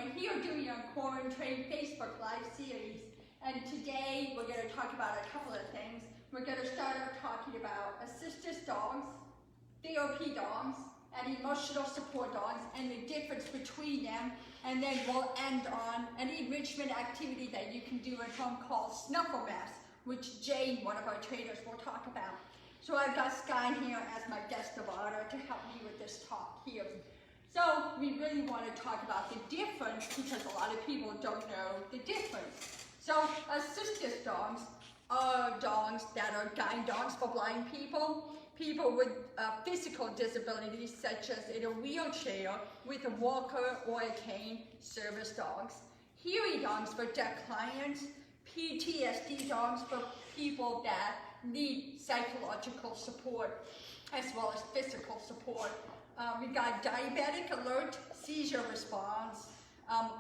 We're here doing a Quarantraining Facebook Live series, and today we're going to talk about a couple of things. We're going to start out talking about assistance dogs, therapy dogs, and emotional support dogs, and the difference between them, and then we'll end on an enrichment activity that you can do at home called Snuffle, which Jane, one of our trainers, will talk about. So I've got Sky here as my guest of honor to help me with this talk here. So we really want to talk about the difference because a lot of people don't know the difference. So assistance dogs are dogs that are guide dogs for blind people, people with physical disabilities such as in a wheelchair with a walker or a cane, service dogs. Hearing dogs for deaf clients, PTSD dogs for people that need psychological support as well as physical support. We got diabetic alert, seizure response,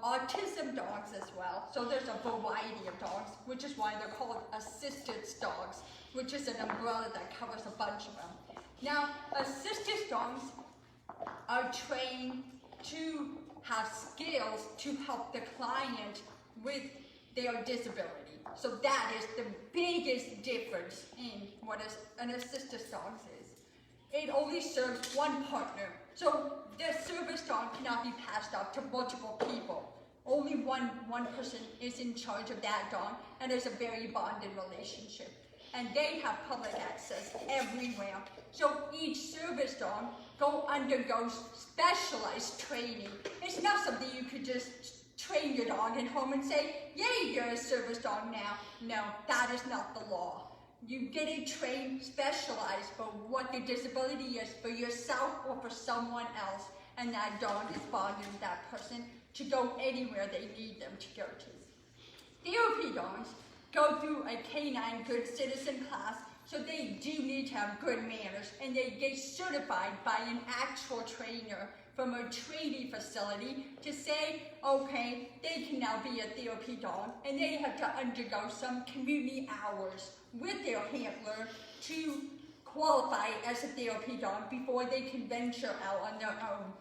autism dogs as well. So there's a variety of dogs, which is why they're called assistance dogs, which is an umbrella that covers a bunch of them. Now, assistance dogs are trained to have skills to help the client with their disability. So that is the biggest difference in what an assistance dog is. It only serves one partner. So the service dog cannot be passed off to multiple people. Only one person is in charge of that dog, and there's a very bonded relationship. And they have public access everywhere. So each service dog undergoes specialized training. It's not something you could just train your dog at home and say, yay, you're a service dog now. No, that is not the law. You get it trained, specialized for what the disability is for yourself or for someone else, and that dog is bonded with that person to go anywhere they need them to go to. Therapy dogs go through a canine good citizen class, so they do need to have good manners, and they get certified by an actual trainer from a training facility to say, okay, they can now be a therapy dog, and they have to undergo some community hours with their handler to qualify as a therapy dog before they can venture out on their own.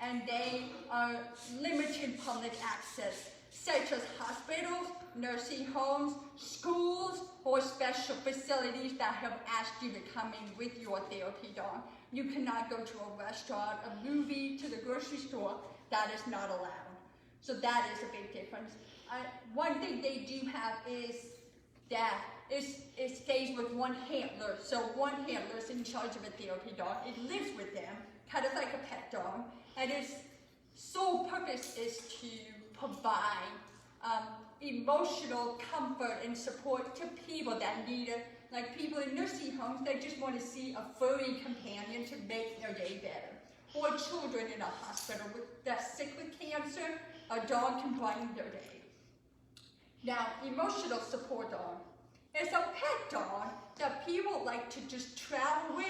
And they are limited public access, such as hospitals, nursing homes, schools, or special facilities that have asked you to come in with your therapy dog. You cannot go to a restaurant, a movie, to the grocery store. That is not allowed. So that is a big difference. One thing they do have is that it stays with one handler. So one handler is in charge of a therapy dog. It lives with them, kind of like a pet dog. And its sole purpose is to provide emotional comfort and support to people that need it. Like people in nursing homes, they just want to see a furry companion to make their day better. Or children in a hospital that's sick with cancer, a dog can brighten their day. Now, emotional support dog is a pet dog that people like to just travel with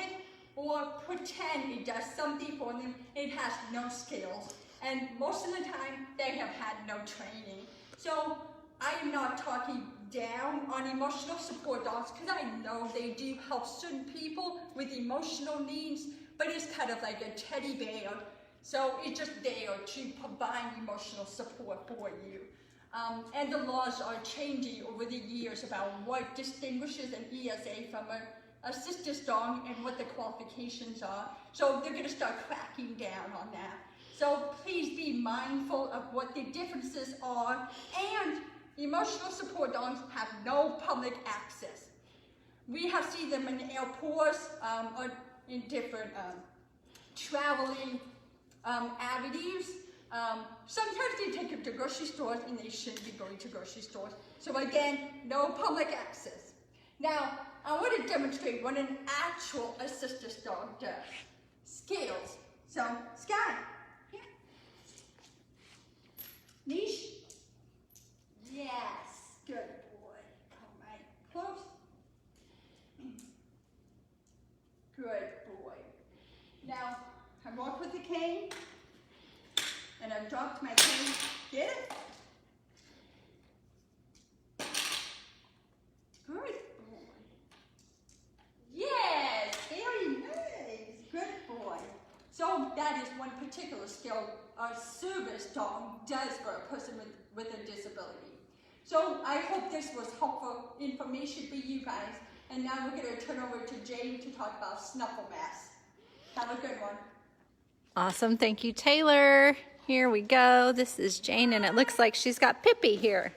or pretend it does something for them. It has no skills, and most of the time they have had no training. So I am not talking down on emotional support dogs because I know they do help certain people with emotional needs, but it's kind of like a teddy bear. So it's just there to provide emotional support for you. And the laws are changing over the years about what distinguishes an ESA from an assistance dog and what the qualifications are. So they're going to start cracking down on that. So please be mindful of what the differences are, and emotional support dogs have no public access. We have seen them in airports or in different traveling avenues. Sometimes they take them to grocery stores, and they shouldn't be going to grocery stores. So again, no public access. Now, I want to demonstrate what an actual assistance dog does. Skills. So, Sky, here. Leash. Yes, good boy. Come right close. Good boy. Now, I walk with the cane, and I've dropped my cane. Get it? Good boy. Yes, very nice. Good boy. So that is one particular particular skill a service dog does for a person with a disability. So I hope this was helpful information for you guys. And now we're going to turn over to Jane to talk about Snuffle masks. Have a good one. Awesome. Thank you, Taylor. Here we go. This is Jane, and it looks like she's got Pippi here.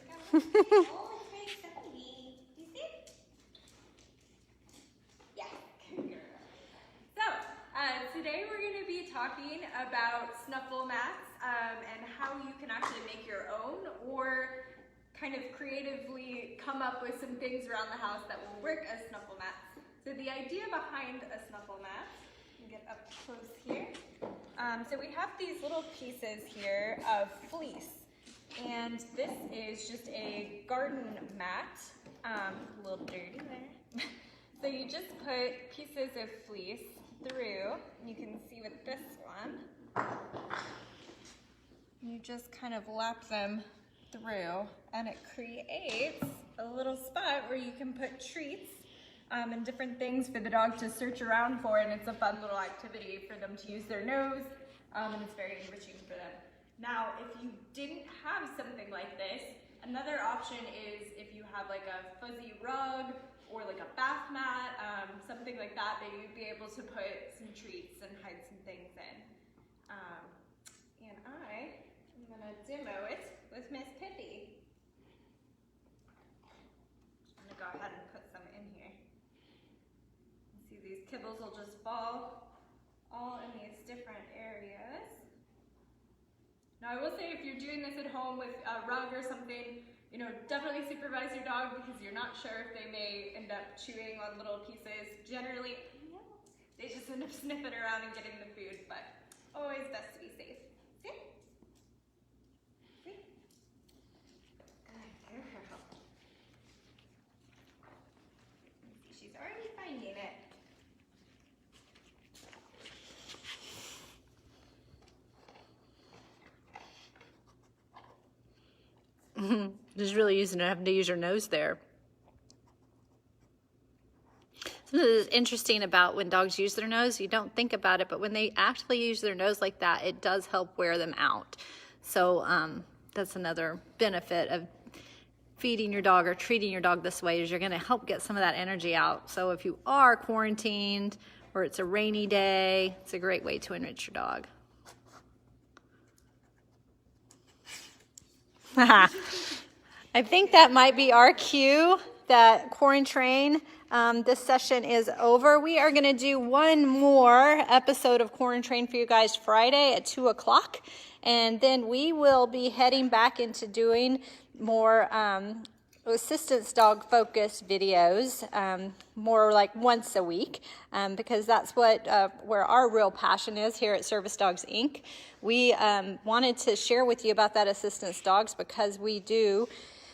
Today we're going to be talking about Snuffle mats and how you can actually make your own or kind of creatively come up with some things around the house that will work as Snuffle mats. So the idea behind a Snuffle mat, you can get up close here. So we have these little pieces here of fleece, and this is just a garden mat, a little dirty there. So you just put pieces of fleece through, you can see with this one, you just kind of lap them through, and it creates a little spot where you can put treats and different things for the dog to search around for, and it's a fun little activity for them to use their nose, and it's very enriching for them. Now, if you didn't have something like this, another option is if you have like a fuzzy rug or like a bath mat, something like that, that you'd be able to put some treats and hide some things in. And I am gonna demo it with Miss Pippi. I'm gonna go ahead and put some in here. You see these kibbles will just fall all in these different areas. Now I will say, if you're doing this at home with a rug or something, you know, definitely supervise your dog because you're not sure if they may end up chewing on little pieces. Generally, they just end up sniffing around and getting the food, but always best to be safe. See? See? Good girl. She's already finding it. Just really having to use your nose there. Something that's interesting about when dogs use their nose, you don't think about it, but when they actually use their nose like that, it does help wear them out. So that's another benefit of feeding your dog or treating your dog this way, is you're going to help get some of that energy out. So if you are quarantined or it's a rainy day, it's a great way to enrich your dog. I think that might be our cue that Quarantrain, this session is over. We are going to do one more episode of Quarantrain for you guys Friday at 2 o'clock. And then we will be heading back into doing more assistance dog focused videos, more like once a week, because that's what where our real passion is here at Service Dogs Inc. We wanted to share with you about that assistance dogs because we do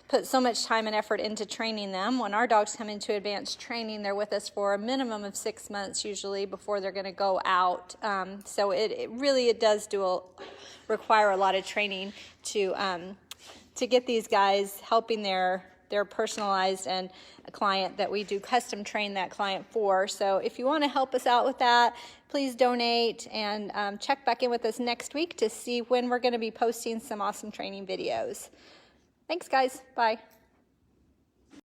put so much time and effort into training them. When our dogs come into advanced training, they're with us for a minimum of 6 months usually before they're going to go out. So it really does require a lot of training to get these guys helping their personalized and a client that we do custom train that client for. So if you want to help us out with that, please donate and check back in with us next week to see when we're going to be posting some awesome training videos. Thanks, guys. Bye.